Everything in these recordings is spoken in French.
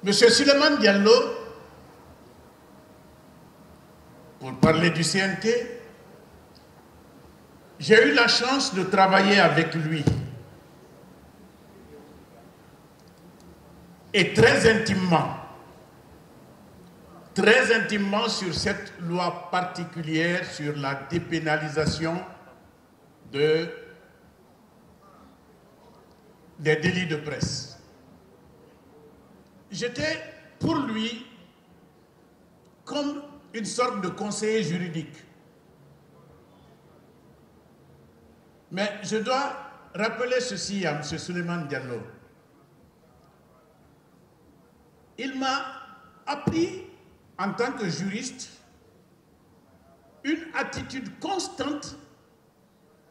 Monsieur Souleymane Diallo, pour parler du CNT, j'ai eu la chance de travailler avec lui. Et très intimement sur cette loi particulière sur la dépénalisation des délits de presse. J'étais pour lui comme une sorte de conseiller juridique. Mais je dois rappeler ceci à M. Souleymane Diallo. Il m'a appris, en tant que juriste, une attitude constante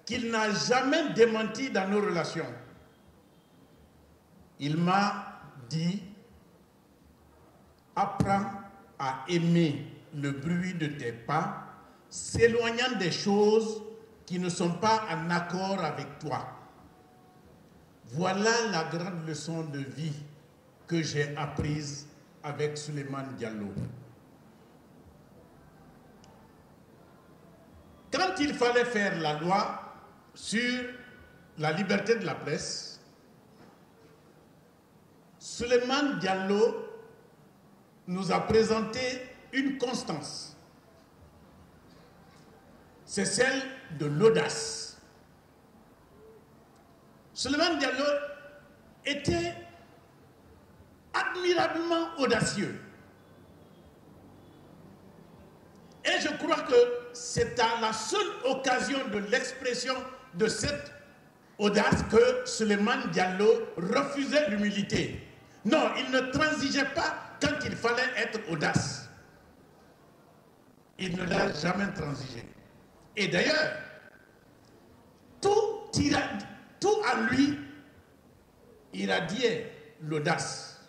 qu'il n'a jamais démentie dans nos relations. Il m'a dit: apprends à aimer le bruit de tes pas, s'éloignant des choses qui ne sont pas en accord avec toi. Voilà la grande leçon de vie que j'ai apprise avec Souleymane Diallo. Quand il fallait faire la loi sur la liberté de la presse, Souleymane Diallo nous a présenté une constance. C'est celle de l'audace. Souleymane Diallo était admirablement audacieux. Et je crois que c'est à la seule occasion de l'expression de cette audace que Souleymane Diallo refusait l'humilité. Non, il ne transigeait pas quand il fallait être audace. Il ne l'a jamais transigé. Et d'ailleurs, tout à lui irradiait l'audace.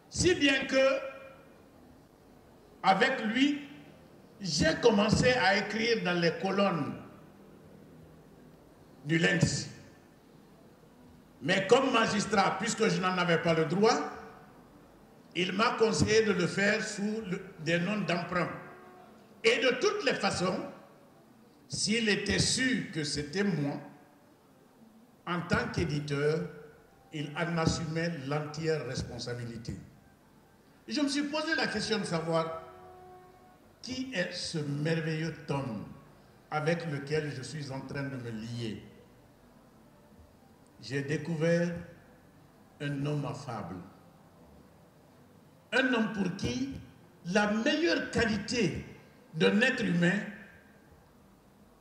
Si bien que, avec lui, j'ai commencé à écrire dans les colonnes du Lens. Mais comme magistrat, puisque je n'en avais pas le droit, il m'a conseillé de le faire sous des noms d'emprunt. Et de toutes les façons, s'il était sûr que c'était moi, en tant qu'éditeur, il en assumait l'entière responsabilité. Je me suis posé la question de savoir qui est ce merveilleux homme avec lequel je suis en train de me lier. J'ai découvert un homme affable. Un homme pour qui la meilleure qualité d'un être humain,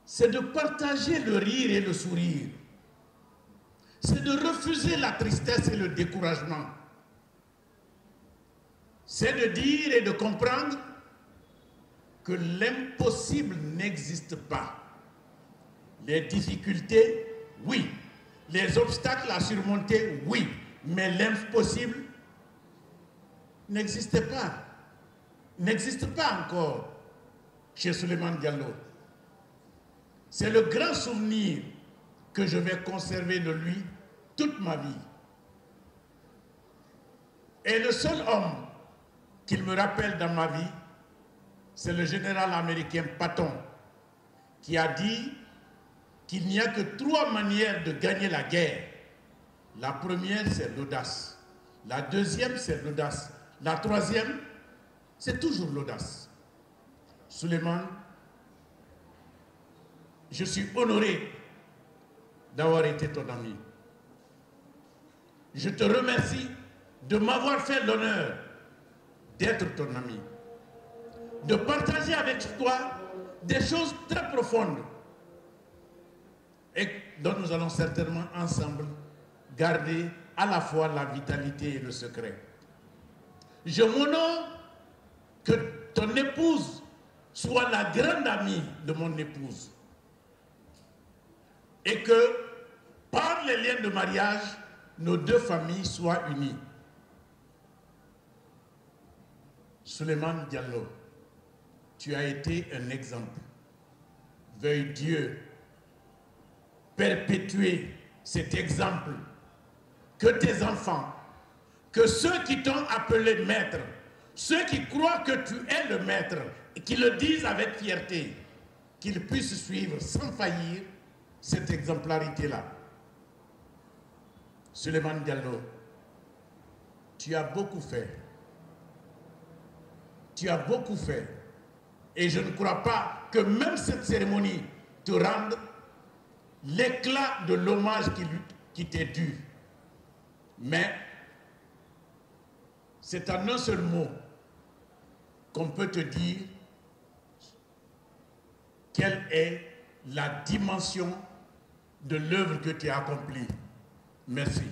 c'est de partager le rire et le sourire. C'est de refuser la tristesse et le découragement. C'est de dire et de comprendre que l'impossible n'existe pas. Les difficultés, oui. Les obstacles à surmonter, oui. Mais l'impossible n'existe pas. N'existe pas encore chez Souleymane Diallo. C'est le grand souvenir que je vais conserver de lui toute ma vie. Et le seul homme qu'il me rappelle dans ma vie, c'est le général américain Patton, qui a dit qu'il n'y a que 3 manières de gagner la guerre. La première, c'est l'audace. La deuxième, c'est l'audace. La troisième, c'est toujours l'audace. Souleymane, je suis honoré d'avoir été ton ami. Je te remercie de m'avoir fait l'honneur d'être ton ami, de partager avec toi des choses très profondes et dont nous allons certainement ensemble garder à la fois la vitalité et le secret. Je m'honore que ton épouse soit la grande amie de mon épouse et que par les liens de mariage, nos 2 familles soient unies. Souleymane Diallo, tu as été un exemple. Veuille Dieu perpétuer cet exemple, que tes enfants, que ceux qui t'ont appelé maître, ceux qui croient que tu es le maître, et qui le disent avec fierté, qu'ils puissent suivre sans faillir cette exemplarité-là. Souleymane Diallo, tu as beaucoup fait. Tu as beaucoup fait. Et je ne crois pas que même cette cérémonie te rende l'éclat de l'hommage qui t'est dû. Mais c'est en un seul mot qu'on peut te dire quelle est la dimension de l'œuvre que tu as accomplie. Merci.